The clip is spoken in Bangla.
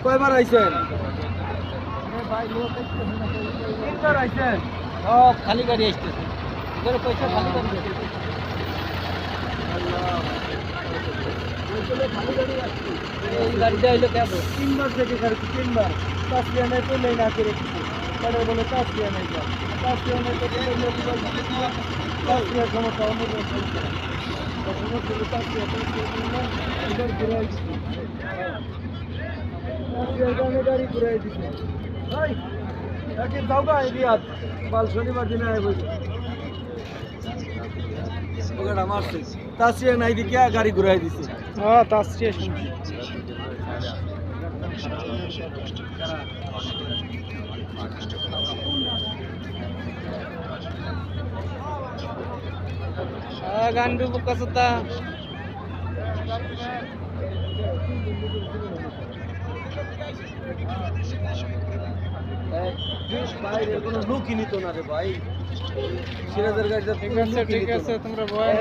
কয়বার আইছেন? তিনবার আইছেন? সব খালি গাড়ি আসতেছে। এদের পয়সা খালি গাড়ি আসতেছে। এই গাড়িটা হইলো কেবল তিনবার থেকে গাড়ি তিনবার তাসলিয়া নাই তো নেই না করে কিছু তাদের বলে তাসলিয়া নাই তাসলিয়া নাই তো তাসলিয়ার সমস্যা অন্য সমস্যা তাসলিয়া এবার ঘুরাই দিচ্ছি তাসলিয়ার কারণে গাড়ি ঘুরাই দিচ্ছে ভাই তাকে যাও গা রিয়াদ কাল শনিবার দিনে আয় বলি ওটা মারছে তাসলিয়া নাই দিকে গাড়ি ঘুরাই দিচ্ছে হ্যাঁ তাসলিয়া গান্ডু বুকা সুতা বাইরে কোনো লুকই নিত না রে ভাই সিরাজের গাড়িটা ঠিক আছে তোমরা বয়